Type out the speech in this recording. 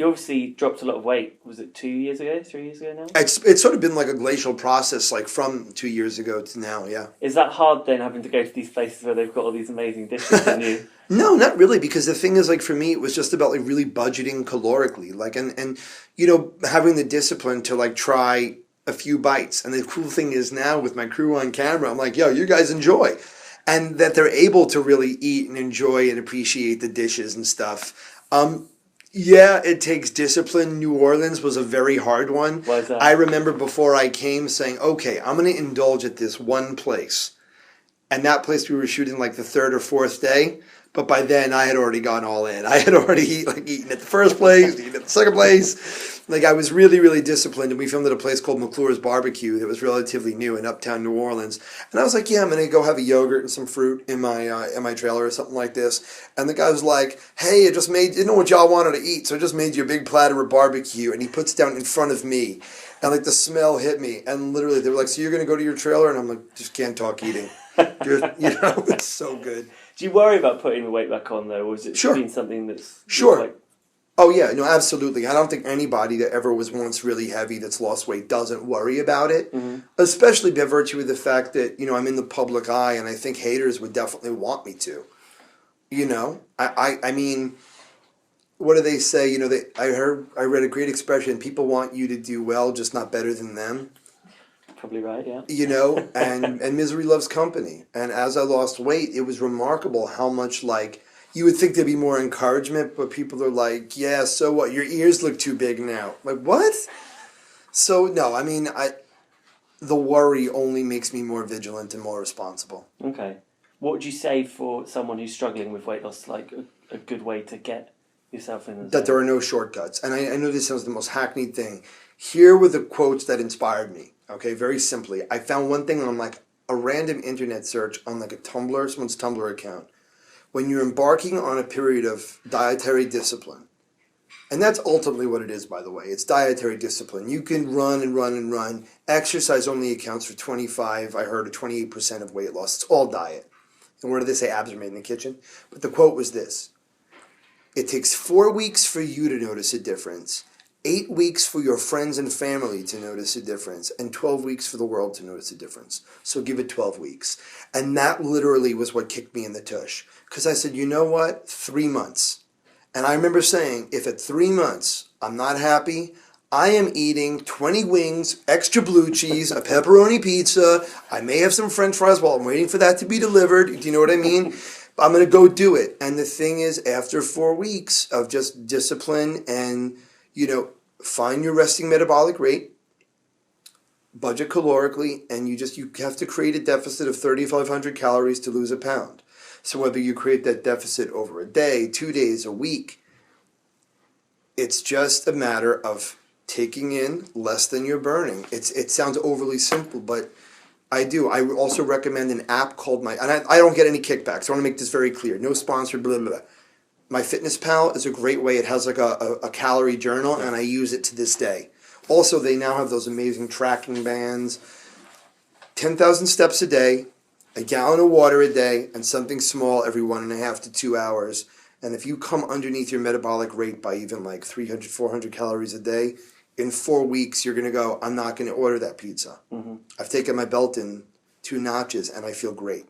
You obviously dropped a lot of weight. Was it 2 years ago, 3 years ago now? It's sort of been like a glacial process, like from 2 years ago to now, yeah. Is that hard then, having to go to these places where they've got all these amazing dishes and you? No, not really, because the thing is, like, for me, it was just about, like, really budgeting calorically, like, and you know, having the discipline to, like, try a few bites. And the cool thing is now with my crew on camera, I'm like, yo, you guys enjoy. And that they're able to really eat and enjoy and appreciate the dishes and stuff. Yeah, it takes discipline. New Orleans was a very hard one. Why is that? I remember before I came saying, okay, I'm going to indulge at this one place. And that place we were shooting like the third or fourth day. But by then I had already gone all in. I had already eaten at the first place, eaten at the second place. Like, I was really, really disciplined. And we filmed at a place called McClure's Barbecue that was relatively new in uptown New Orleans. And I was like, yeah, I'm going to go have a yogurt and some fruit in my trailer or something like this. And the guy was like, hey, I just made, you know what y'all wanted to eat, so I just made you a big platter of barbecue. And he puts it down in front of me. And like the smell hit me. And literally they were like, so you're going to go to your trailer? And I'm like, just can't talk eating. It's so good. Do you worry about putting the weight back on though, or is it been something that's sure? Oh yeah, no, absolutely. I don't think anybody that ever was once really heavy that's lost weight doesn't worry about it, especially by virtue of the fact that, you know, I'm in the public eye, and I think haters would definitely want me to. You know, I mean, what do they say? You know, I read a great expression: people want you to do well, just not better than them. Probably right, yeah. You know, and misery loves company. And as I lost weight, it was remarkable how much, like, you would think there'd be more encouragement, but people are like, yeah, so what? Your ears look too big now. Like, what? So, no, I mean, the worry only makes me more vigilant and more responsible. Okay. What would you say for someone who's struggling with weight loss, like a good way to get yourself in the zone? That there are no shortcuts. And I know this sounds the most hackneyed thing. Here were the quotes that inspired me. Okay, very simply. I found one thing on like a random internet search on like a Tumblr, someone's Tumblr account. When you're embarking on a period of dietary discipline, and that's ultimately what it is, by the way. It's dietary discipline. You can run and run and run. Exercise only accounts for 25, I heard, or 28% of weight loss. It's all diet. And what do they say? Abs are made in the kitchen. But the quote was this: it takes 4 weeks for you to notice a difference, 8 weeks for your friends and family to notice a difference, and 12 weeks for the world to notice a difference. So give it 12 weeks. And that literally was what kicked me in the tush. Because I said, you know what? 3 months. And I remember saying, if at 3 months I'm not happy, I am eating 20 wings, extra blue cheese, a pepperoni pizza. I may have some french fries while I'm waiting for that to be delivered. Do you know what I mean? I'm going to go do it. And the thing is, after 4 weeks of just discipline and, you know, find your resting metabolic rate, budget calorically, and you have to create a deficit of 3,500 calories to lose a pound. So whether you create that deficit over a day, 2 days, a week, it's just a matter of taking in less than you're burning. It sounds overly simple, but I do. I also recommend an app called and I don't get any kickbacks. I want to make this very clear. No sponsored, blah, blah, blah. MyFitnessPal is a great way. It has like a calorie journal, and I use it to this day. Also, they now have those amazing tracking bands. 10,000 steps a day, a gallon of water a day, and something small every 1.5 to 2 hours. And if you come underneath your metabolic rate by even like 300, 400 calories a day, in 4 weeks, you're going to go, I'm not going to order that pizza. I've taken my belt in 2 notches, and I feel great.